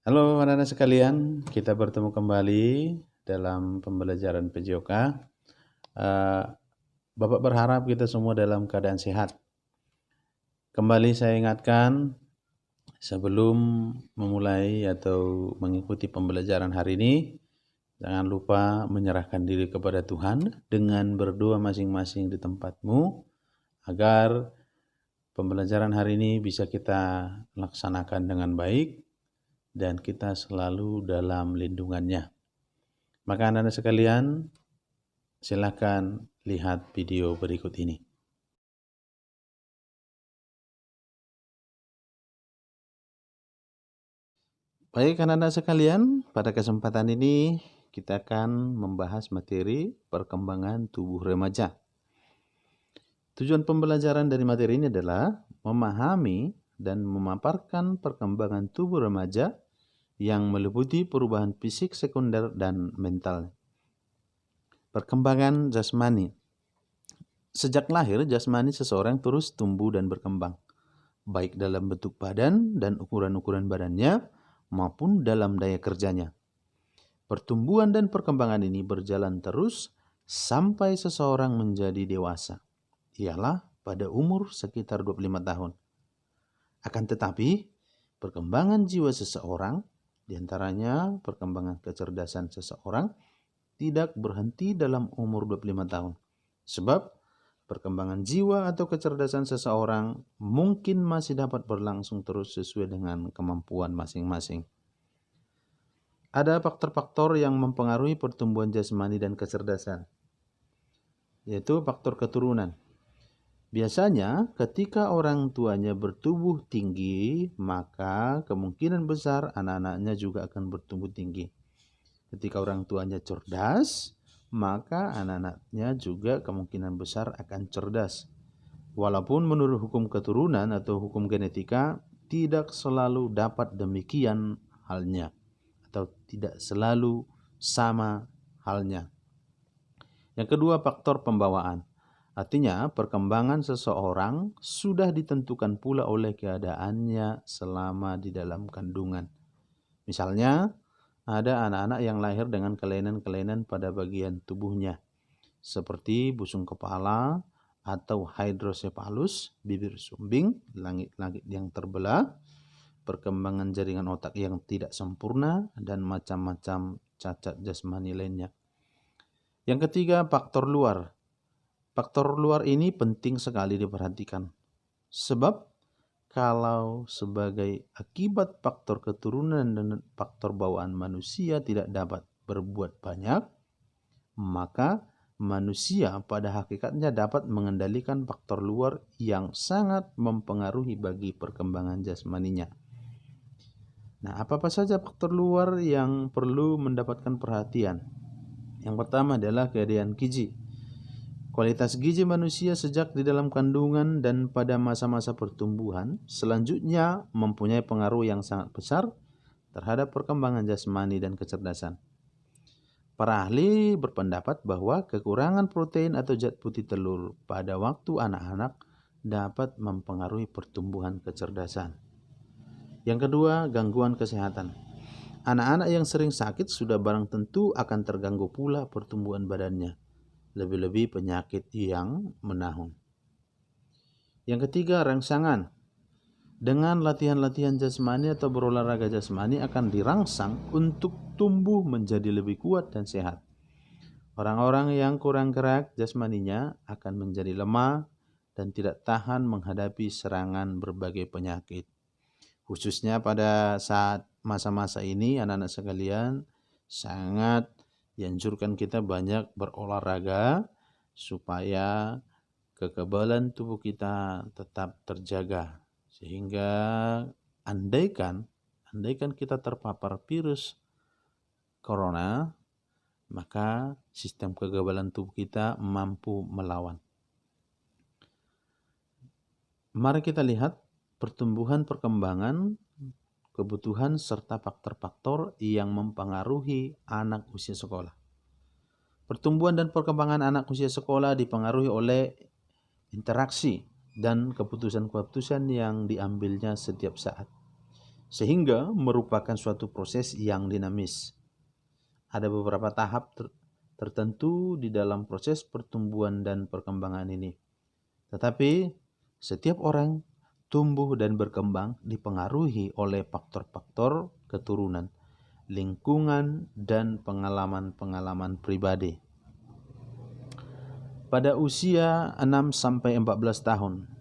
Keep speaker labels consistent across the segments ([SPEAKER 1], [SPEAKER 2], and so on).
[SPEAKER 1] Halo anak-anak sekalian, kita bertemu kembali dalam pembelajaran PJOK. Bapak berharap kita semua dalam keadaan sehat. Kembali saya ingatkan, sebelum memulai atau mengikuti pembelajaran hari ini, jangan lupa menyerahkan diri kepada Tuhan dengan berdoa masing-masing di tempatmu, agar pembelajaran hari ini bisa kita laksanakan dengan baik dan kita selalu dalam lindungannya. Maka anak-anak sekalian, silakan lihat video berikut ini. Baik anak-anak sekalian, pada kesempatan ini kita akan membahas materi perkembangan tubuh remaja. Tujuan pembelajaran dari materi ini adalah memahami dan memaparkan perkembangan tubuh remaja yang meliputi perubahan fisik sekunder dan mental. Perkembangan jasmani. Sejak lahir, jasmani seseorang terus tumbuh dan berkembang, baik dalam bentuk badan dan ukuran-ukuran badannya, maupun dalam daya kerjanya. Pertumbuhan dan perkembangan ini berjalan terus sampai seseorang menjadi dewasa, ialah pada umur sekitar 25 tahun. Akan tetapi, perkembangan jiwa seseorang, diantaranya perkembangan kecerdasan seseorang, tidak berhenti dalam umur 25 tahun. Sebab perkembangan jiwa atau kecerdasan seseorang mungkin masih dapat berlangsung terus sesuai dengan kemampuan masing-masing. Ada faktor-faktor yang mempengaruhi pertumbuhan jasmani dan kecerdasan, yaitu faktor keturunan. Biasanya ketika orang tuanya bertubuh tinggi, maka kemungkinan besar anak-anaknya juga akan bertumbuh tinggi. Ketika orang tuanya cerdas, maka anak-anaknya juga kemungkinan besar akan cerdas. Walaupun menurut hukum keturunan atau hukum genetika, tidak selalu dapat demikian halnya, atau tidak selalu sama halnya. Yang kedua, faktor pembawaan. Artinya, perkembangan seseorang sudah ditentukan pula oleh keadaannya selama di dalam kandungan. Misalnya, ada anak-anak yang lahir dengan kelainan-kelainan pada bagian tubuhnya, seperti busung kepala atau hydrocephalus, bibir sumbing, langit-langit yang terbelah, perkembangan jaringan otak yang tidak sempurna, dan macam-macam cacat jasmani lainnya. Yang ketiga, faktor luar. Faktor luar ini penting sekali diperhatikan. Sebab kalau sebagai akibat faktor keturunan dan faktor bawaan manusia tidak dapat berbuat banyak, maka manusia pada hakikatnya dapat mengendalikan faktor luar yang sangat mempengaruhi bagi perkembangan jasmaninya. Nah, apa-apa saja faktor luar yang perlu mendapatkan perhatian? Yang pertama adalah keadaan gizi. Kualitas gizi manusia sejak di dalam kandungan dan pada masa-masa pertumbuhan selanjutnya mempunyai pengaruh yang sangat besar terhadap perkembangan jasmani dan kecerdasan. Para ahli berpendapat bahwa kekurangan protein atau zat putih telur pada waktu anak-anak dapat mempengaruhi pertumbuhan kecerdasan. Yang kedua, gangguan kesehatan. Anak-anak yang sering sakit sudah barang tentu akan terganggu pula pertumbuhan badannya, lebih-lebih penyakit yang menahun. Yang ketiga, rangsangan. Dengan latihan-latihan jasmani atau berolahraga jasmani akan dirangsang untuk tumbuh menjadi lebih kuat dan sehat. Orang-orang yang kurang gerak jasmaninya akan menjadi lemah dan tidak tahan menghadapi serangan berbagai penyakit. Khususnya pada saat masa-masa ini, anak-anak sekalian, sangat dianjurkan kita banyak berolahraga supaya kekebalan tubuh kita tetap terjaga. Sehingga andaikan kita terpapar virus corona, maka sistem kekebalan tubuh kita mampu melawan. Mari kita lihat pertumbuhan perkembangan, kebutuhan serta faktor-faktor yang mempengaruhi anak usia sekolah. Pertumbuhan dan perkembangan anak usia sekolah dipengaruhi oleh interaksi dan keputusan-keputusan yang diambilnya setiap saat. sehingga merupakan suatu proses yang dinamis. Ada beberapa tahap tertentu di dalam proses pertumbuhan dan perkembangan ini. Tetapi setiap orang tumbuh dan berkembang dipengaruhi oleh faktor-faktor keturunan, lingkungan, dan pengalaman-pengalaman pribadi. Pada usia 6-14 tahun,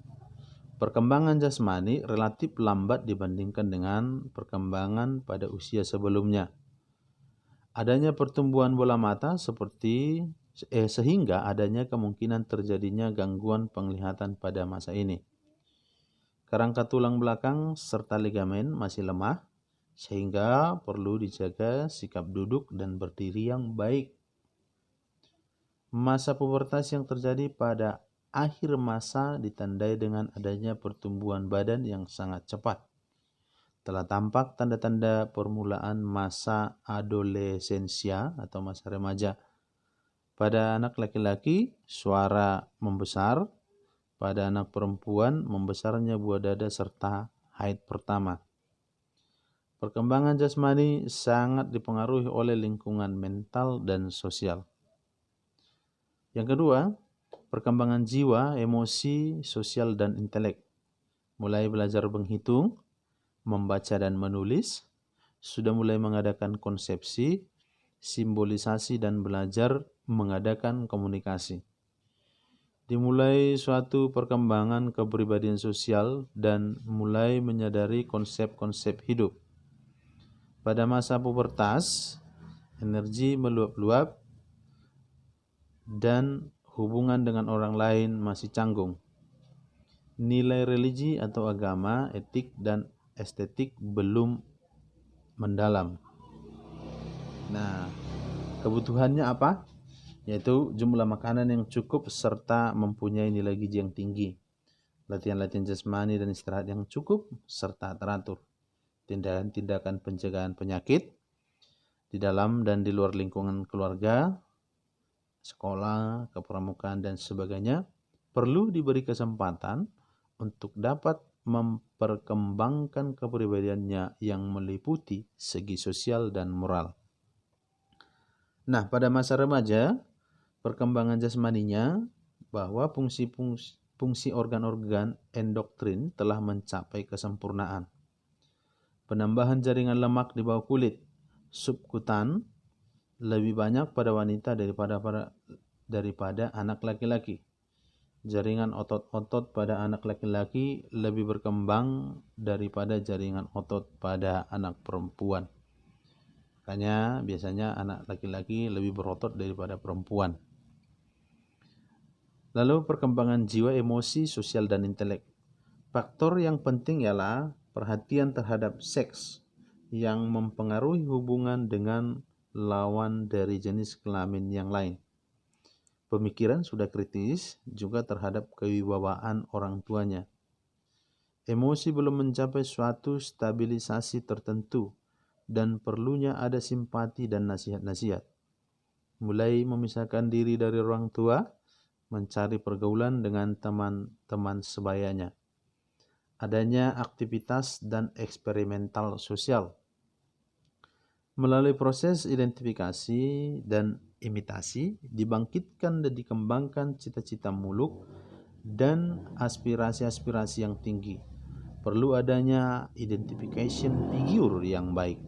[SPEAKER 1] perkembangan jasmani relatif lambat dibandingkan dengan perkembangan pada usia sebelumnya. Adanya pertumbuhan bola mata sehingga adanya kemungkinan terjadinya gangguan penglihatan pada masa ini. Kerangka tulang belakang serta ligamen masih lemah, sehingga perlu dijaga sikap duduk dan berdiri yang baik. Masa pubertas yang terjadi pada akhir masa ditandai dengan adanya pertumbuhan badan yang sangat cepat. Telah tampak tanda-tanda permulaan masa adolescensia atau masa remaja. Pada anak laki-laki, suara membesar. Pada anak perempuan, membesarnya buah dada serta haid pertama. Perkembangan jasmani sangat dipengaruhi oleh lingkungan mental dan sosial. Yang kedua, perkembangan jiwa, emosi, sosial, dan intelek. Mulai belajar menghitung, membaca dan menulis, sudah mulai mengadakan konsepsi, simbolisasi, dan belajar mengadakan komunikasi. Dimulai suatu perkembangan kepribadian sosial dan mulai menyadari konsep-konsep hidup. Pada masa pubertas, energi meluap-luap dan hubungan dengan orang lain masih canggung. Nilai religi atau agama, etik, dan estetik belum mendalam. Nah, kebutuhannya apa? Yaitu jumlah makanan yang cukup serta mempunyai nilai gizi yang tinggi, latihan-latihan jasmani dan istirahat yang cukup serta teratur, tindakan-tindakan pencegahan penyakit di dalam dan di luar lingkungan keluarga, sekolah, kepramukaan, dan sebagainya perlu diberi kesempatan untuk dapat memperkembangkan kepribadiannya yang meliputi segi sosial dan moral. Nah, pada masa remaja, perkembangan jasmaninya bahwa fungsi organ-organ endokrin telah mencapai kesempurnaan. Penambahan jaringan lemak di bawah kulit subkutan lebih banyak pada wanita daripada anak laki-laki. Jaringan otot-otot pada anak laki-laki lebih berkembang daripada jaringan otot pada anak perempuan. Makanya biasanya anak laki-laki lebih berotot daripada perempuan. Lalu perkembangan jiwa, emosi, sosial, dan intelek. Faktor yang penting ialah perhatian terhadap seks yang mempengaruhi hubungan dengan lawan dari jenis kelamin yang lain. Pemikiran sudah kritis juga terhadap kewibawaan orang tuanya. Emosi belum mencapai suatu stabilisasi tertentu dan perlunya ada simpati dan nasihat-nasihat. Mulai memisahkan diri dari orang tua, mencari pergaulan dengan teman-teman sebayanya. Adanya aktivitas dan eksperimental sosial. Melalui proses identifikasi dan imitasi, dibangkitkan dan dikembangkan cita-cita muluk dan aspirasi-aspirasi yang tinggi. Perlu adanya identification figure yang baik.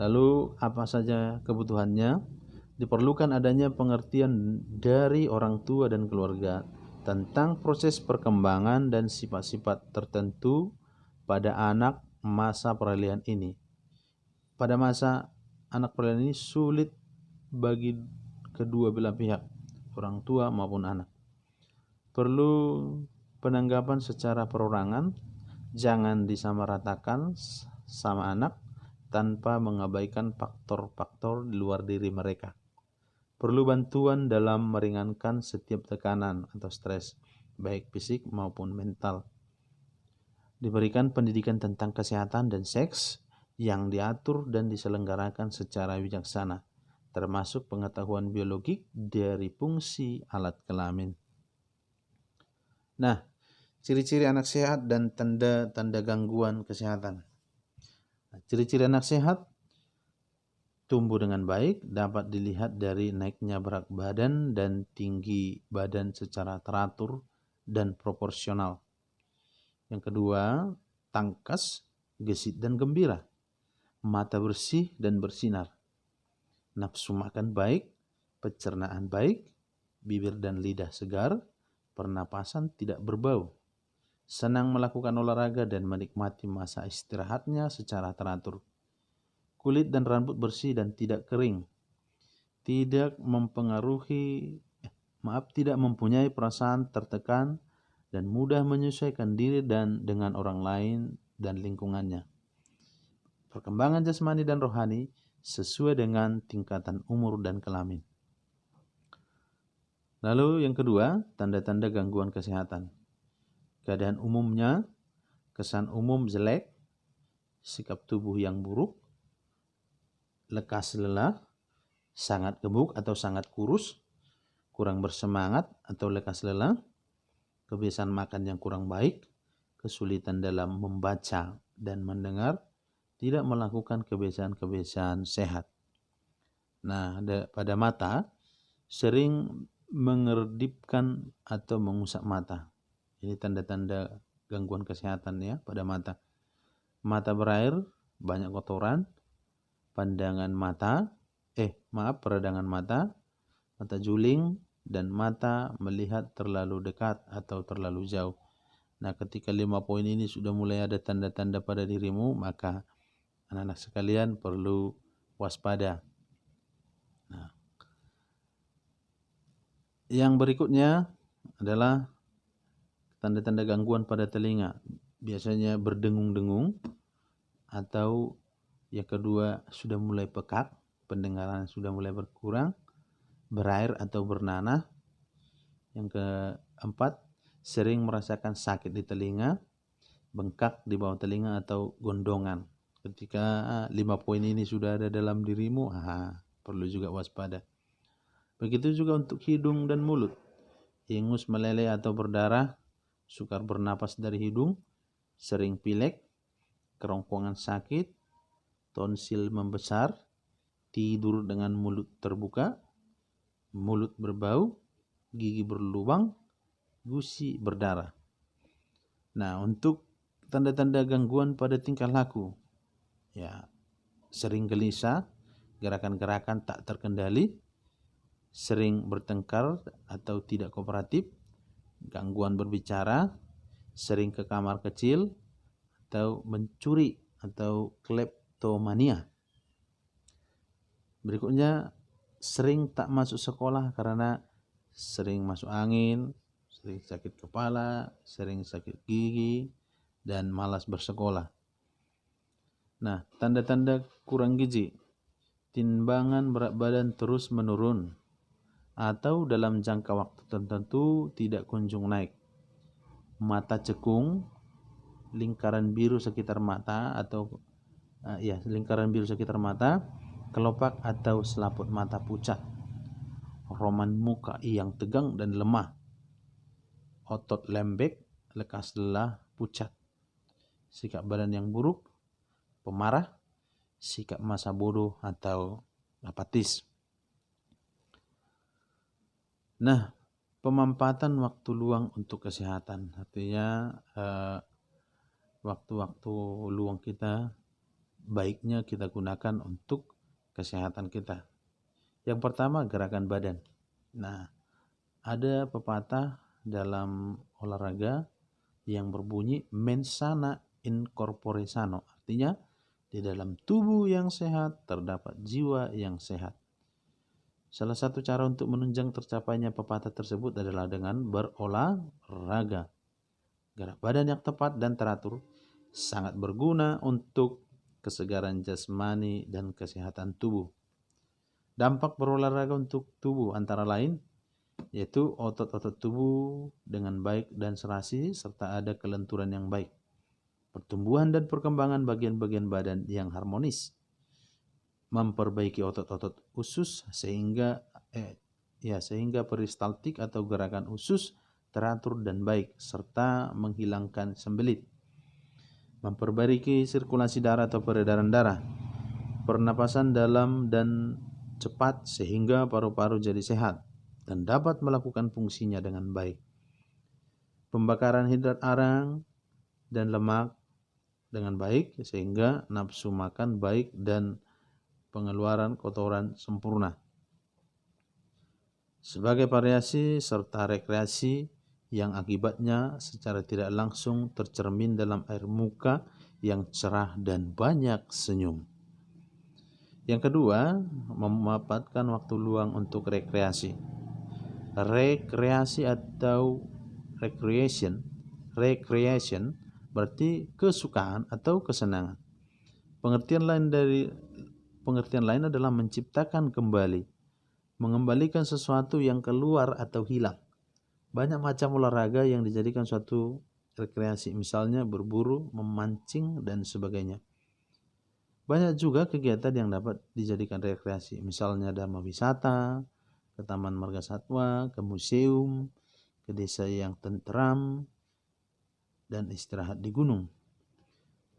[SPEAKER 1] Lalu apa saja kebutuhannya? Diperlukan adanya pengertian dari orang tua dan keluarga tentang proses perkembangan dan sifat-sifat tertentu pada anak masa peralihan ini. Pada masa anak peralihan ini sulit bagi kedua belah pihak, orang tua maupun anak. Perlu penanggapan secara perorangan, jangan disamaratakan sama anak tanpa mengabaikan faktor-faktor di luar diri mereka. Perlu bantuan dalam meringankan setiap tekanan atau stres, baik fisik maupun mental. Diberikan pendidikan tentang kesehatan dan seks yang diatur dan diselenggarakan secara bijaksana, termasuk pengetahuan biologik dari fungsi alat kelamin. Nah, Ciri-ciri anak sehat dan tanda-tanda gangguan kesehatan. Ciri-ciri anak sehat tumbuh dengan baik dapat dilihat dari naiknya berat badan dan tinggi badan secara teratur dan proporsional. Yang kedua, tangkas, gesit dan gembira. Mata bersih dan bersinar. Nafsu makan baik, pencernaan baik, bibir dan lidah segar, pernapasan tidak berbau. Senang melakukan olahraga dan menikmati masa istirahatnya secara teratur. Kulit dan rambut bersih dan tidak kering. Tidak mempunyai perasaan tertekan dan mudah menyesuaikan diri dan dengan orang lain dan lingkungannya. Perkembangan jasmani dan rohani sesuai dengan tingkatan umur dan kelamin. Lalu yang kedua, tanda-tanda gangguan kesehatan. Keadaan umumnya, kesan umum jelek, sikap tubuh yang buruk, lekas lelah, sangat gemuk atau sangat kurus, kurang bersemangat atau lekas lelah, kebiasaan makan yang kurang baik, kesulitan dalam membaca dan mendengar, tidak melakukan kebiasaan-kebiasaan sehat. Nah, pada mata, sering mengerdipkan atau mengusap mata. Ini tanda-tanda gangguan kesehatan ya pada mata. Mata berair, banyak kotoran, peradangan mata, mata juling, dan mata melihat terlalu dekat atau terlalu jauh. Nah, ketika 5 poin ini sudah mulai ada tanda-tanda pada dirimu, maka anak-anak sekalian perlu waspada. Nah, yang berikutnya adalah tanda-tanda gangguan pada telinga. Biasanya berdengung-dengung, atau yang kedua sudah mulai pekak, pendengaran sudah mulai berkurang, berair atau bernanah. Yang keempat, sering merasakan sakit di telinga, bengkak di bawah telinga atau gondongan. Ketika 5 poin ini sudah ada dalam dirimu, perlu juga waspada. Begitu juga untuk hidung dan mulut. Ingus meleleh atau berdarah, sukar bernapas dari hidung, sering pilek, kerongkongan sakit, tonsil membesar, tidur dengan mulut terbuka, mulut berbau, gigi berlubang, gusi berdarah. Nah, untuk tanda-tanda gangguan pada tingkah laku, ya, sering gelisah, gerakan-gerakan tak terkendali, sering bertengkar atau tidak kooperatif, gangguan berbicara, sering ke kamar kecil, atau mencuri atau kleptomania. Berikutnya, sering tak masuk sekolah karena sering masuk angin, sering sakit kepala, sering sakit gigi, dan malas bersekolah. Nah, tanda-tanda kurang gizi. Timbangan berat badan terus menurun atau dalam jangka waktu tertentu tidak kunjung naik. Mata cekung, lingkaran biru sekitar mata kelopak atau selaput mata pucat, roman muka yang tegang dan lemah, otot lembek, lekas lelah, pucat, sikap badan yang buruk, pemarah, sikap masa bodoh atau apatis. Nah, pemampatan waktu luang untuk kesehatan, artinya waktu-waktu luang kita baiknya kita gunakan untuk kesehatan kita. Yang pertama, gerakan badan. Nah, ada pepatah dalam olahraga yang berbunyi mens sana in corpore sano, artinya di dalam tubuh yang sehat terdapat jiwa yang sehat. Salah satu cara untuk menunjang tercapainya pepatah tersebut adalah dengan berolahraga. Gerak badan yang tepat dan teratur sangat berguna untuk kesegaran jasmani dan kesehatan tubuh. Dampak berolahraga untuk tubuh antara lain yaitu otot-otot tubuh dengan baik dan serasi serta ada kelenturan yang baik. Pertumbuhan dan perkembangan bagian-bagian badan yang harmonis. Memperbaiki otot-otot usus sehingga peristaltik atau gerakan usus teratur dan baik, serta menghilangkan sembelit. Memperbaiki sirkulasi darah atau peredaran darah, pernapasan dalam dan cepat sehingga paru-paru jadi sehat dan dapat melakukan fungsinya dengan baik. Pembakaran hidrat arang dan lemak dengan baik sehingga nafsu makan baik dan pengeluaran kotoran sempurna. Sebagai variasi serta rekreasi yang akibatnya secara tidak langsung tercermin dalam air muka yang cerah dan banyak senyum. Yang kedua, memanfaatkan waktu luang untuk rekreasi. Rekreasi atau recreation berarti kesukaan atau kesenangan. Pengertian lain adalah menciptakan kembali, mengembalikan sesuatu yang keluar atau hilang. Banyak macam olahraga yang dijadikan suatu rekreasi, misalnya berburu, memancing, dan sebagainya. Banyak juga kegiatan yang dapat dijadikan rekreasi, misalnya dharma wisata, ke taman marga satwa, ke museum, ke desa yang tentram, dan istirahat di gunung.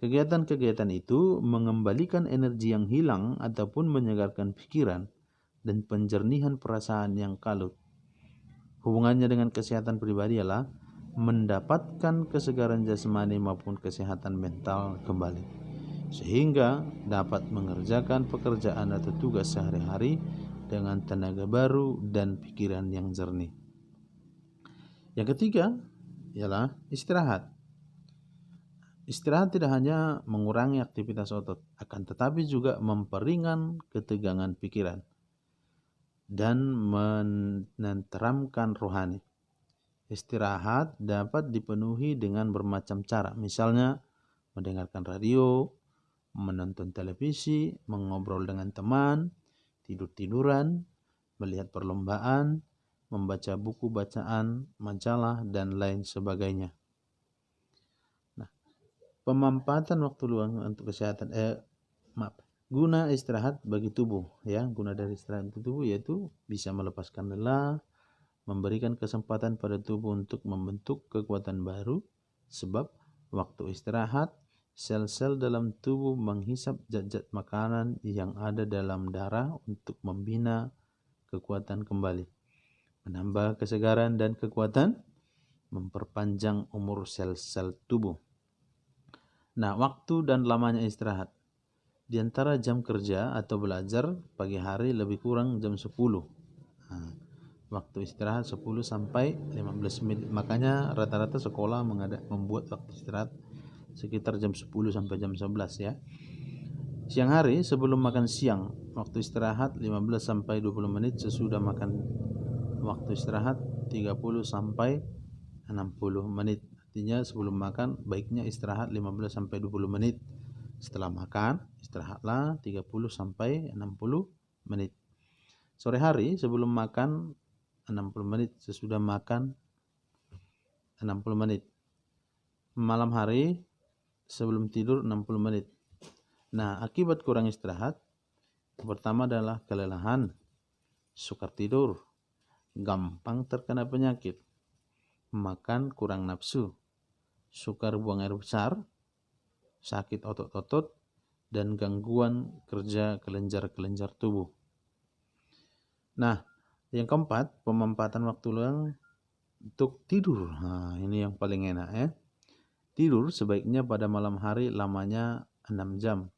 [SPEAKER 1] Kegiatan-kegiatan itu mengembalikan energi yang hilang ataupun menyegarkan pikiran dan penjernihan perasaan yang kalut. Hubungannya dengan kesehatan pribadi adalah mendapatkan kesegaran jasmani maupun kesehatan mental kembali, sehingga dapat mengerjakan pekerjaan atau tugas sehari-hari dengan tenaga baru dan pikiran yang jernih. Yang ketiga ialah istirahat. Istirahat tidak hanya mengurangi aktivitas otot, akan tetapi juga memperingan ketegangan pikiran dan menenteramkan rohani. Istirahat dapat dipenuhi dengan bermacam cara, misalnya mendengarkan radio, menonton televisi, mengobrol dengan teman, tidur-tiduran, melihat perlombaan, membaca buku bacaan, majalah, dan lain sebagainya. Pemanfaatan waktu luang untuk kesehatan guna istirahat bagi tubuh, ya. Guna dari istirahat untuk tubuh yaitu bisa melepaskan lelah, memberikan kesempatan pada tubuh untuk membentuk kekuatan baru, sebab waktu istirahat sel-sel dalam tubuh menghisap zat-zat makanan yang ada dalam darah untuk membina kekuatan kembali, menambah kesegaran dan kekuatan, memperpanjang umur sel-sel tubuh. Nah, waktu dan lamanya istirahat. Di antara jam kerja atau belajar pagi hari lebih kurang jam 10. Nah, waktu istirahat 10 sampai 15 menit. Makanya rata-rata sekolah membuat waktu istirahat sekitar jam 10 sampai jam 11 ya. Siang hari sebelum makan siang, waktu istirahat 15 sampai 20 menit. Sesudah makan, waktu istirahat 30 sampai 60 menit. Artinya sebelum makan baiknya istirahat 15 sampai 20 menit. Setelah makan istirahatlah 30 sampai 60 menit. Sore hari sebelum makan 60 menit, sesudah makan 60 menit. Malam hari sebelum tidur 60 menit. Nah, akibat kurang istirahat, pertama adalah kelelahan, sukar tidur, gampang terkena penyakit, makan kurang nafsu, sukar buang air besar, sakit otot-otot, dan gangguan kerja kelenjar-kelenjar tubuh. Nah, yang keempat, pemanfaatan waktu luang untuk tidur. Nah, ini yang paling enak ya. Tidur sebaiknya pada malam hari, lamanya 6 jam.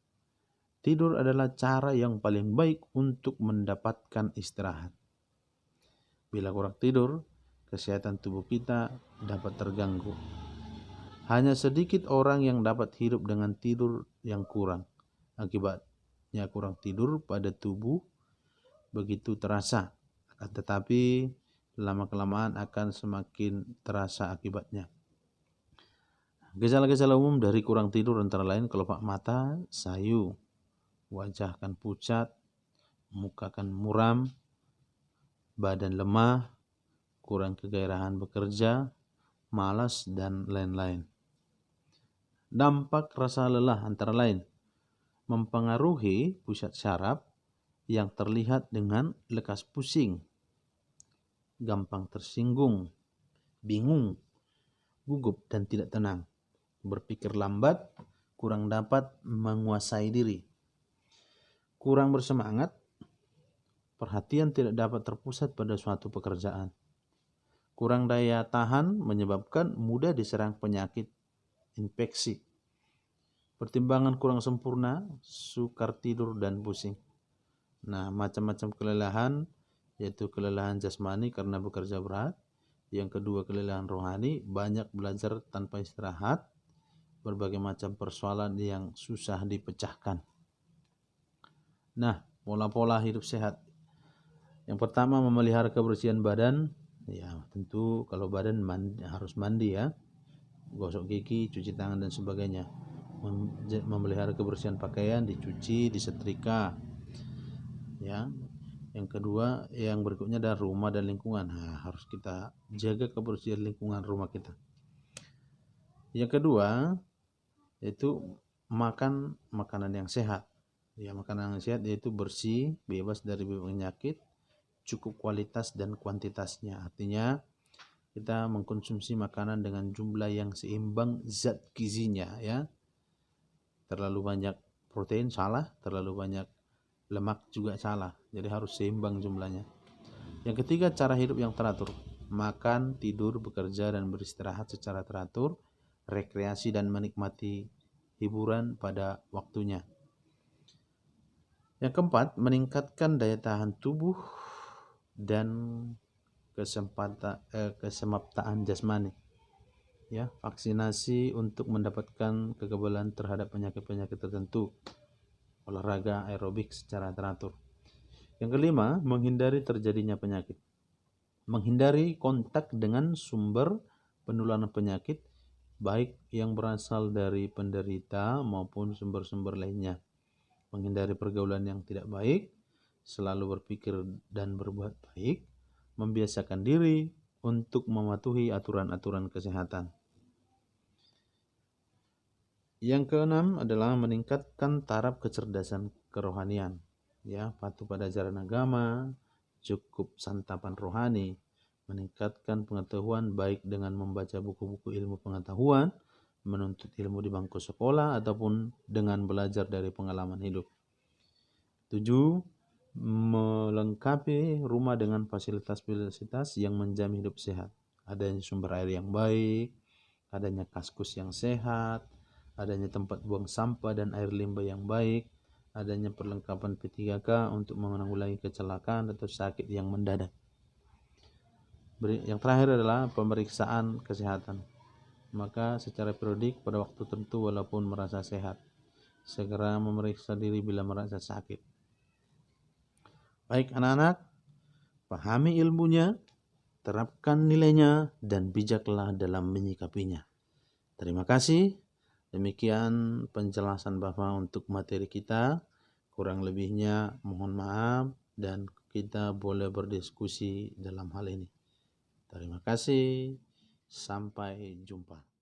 [SPEAKER 1] Tidur adalah cara yang paling baik untuk mendapatkan istirahat. Bila kurang tidur, kesehatan tubuh kita dapat terganggu. Hanya sedikit orang yang dapat hidup dengan tidur yang kurang. Akibatnya kurang tidur pada tubuh begitu terasa, tetapi lama-kelamaan akan semakin terasa akibatnya. Gejala-gejala umum dari kurang tidur antara lain kelopak mata, sayu, wajah akan pucat, muka akan muram, badan lemah, kurang kegairahan bekerja, malas, dan lain-lain. Dampak rasa lelah antara lain mempengaruhi pusat syaraf yang terlihat dengan lekas pusing, gampang tersinggung, bingung, gugup, dan tidak tenang. Berpikir lambat, kurang dapat menguasai diri. Kurang bersemangat, perhatian tidak dapat terpusat pada suatu pekerjaan. Kurang daya tahan menyebabkan mudah diserang penyakit infeksi. Pertimbangan kurang sempurna, sukar tidur dan pusing. Nah, macam-macam kelelahan, yaitu kelelahan jasmani karena bekerja berat. Yang kedua, kelelahan rohani, banyak belajar tanpa istirahat, berbagai macam persoalan yang susah dipecahkan. Nah, pola-pola hidup sehat. Yang pertama, memelihara kebersihan badan. Ya, tentu kalau badan harus mandi ya, gosok gigi, cuci tangan dan sebagainya. Memelihara kebersihan pakaian, dicuci, disetrika. Ya. Yang kedua, yang berikutnya adalah rumah dan lingkungan. Nah, harus kita jaga kebersihan lingkungan rumah kita. Yang kedua, yaitu makan makanan yang sehat. Ya, makanan yang sehat yaitu bersih, bebas dari penyakit, cukup kualitas dan kuantitasnya. Artinya kita mengkonsumsi makanan dengan jumlah yang seimbang zat gizinya ya. Terlalu banyak protein salah, terlalu banyak lemak juga salah. Jadi harus seimbang jumlahnya. Yang ketiga, cara hidup yang teratur. Makan, tidur, bekerja dan beristirahat secara teratur, rekreasi dan menikmati hiburan pada waktunya. Yang keempat, meningkatkan daya tahan tubuh dan kesemaptaan jasmani. Ya, vaksinasi untuk mendapatkan kekebalan terhadap penyakit-penyakit tertentu. Olahraga aerobik secara teratur. Yang kelima, menghindari terjadinya penyakit. Menghindari kontak dengan sumber penularan penyakit, baik yang berasal dari penderita maupun sumber-sumber lainnya. Menghindari pergaulan yang tidak baik, selalu berpikir dan berbuat baik, membiasakan diri untuk mematuhi aturan-aturan kesehatan. Yang keenam adalah meningkatkan taraf kecerdasan kerohanian. Ya, patuh pada ajaran agama, cukup santapan rohani, meningkatkan pengetahuan baik dengan membaca buku-buku ilmu pengetahuan, menuntut ilmu di bangku sekolah, ataupun dengan belajar dari pengalaman hidup. 7. Melengkapi rumah dengan fasilitas-fasilitas yang menjamin hidup sehat. Adanya sumber air yang baik, adanya kaskus yang sehat, adanya tempat buang sampah dan air limbah yang baik, adanya perlengkapan P3K untuk menanggulangi kecelakaan atau sakit yang mendadak. Yang terakhir adalah pemeriksaan kesehatan. Maka secara periodik pada waktu tertentu walaupun merasa sehat, segera memeriksa diri bila merasa sakit. Baik anak-anak, pahami ilmunya, terapkan nilainya, dan bijaklah dalam menyikapinya. Terima kasih. Demikian penjelasan Bapak untuk materi kita. Kurang lebihnya mohon maaf dan kita boleh berdiskusi dalam hal ini. Terima kasih. Sampai jumpa.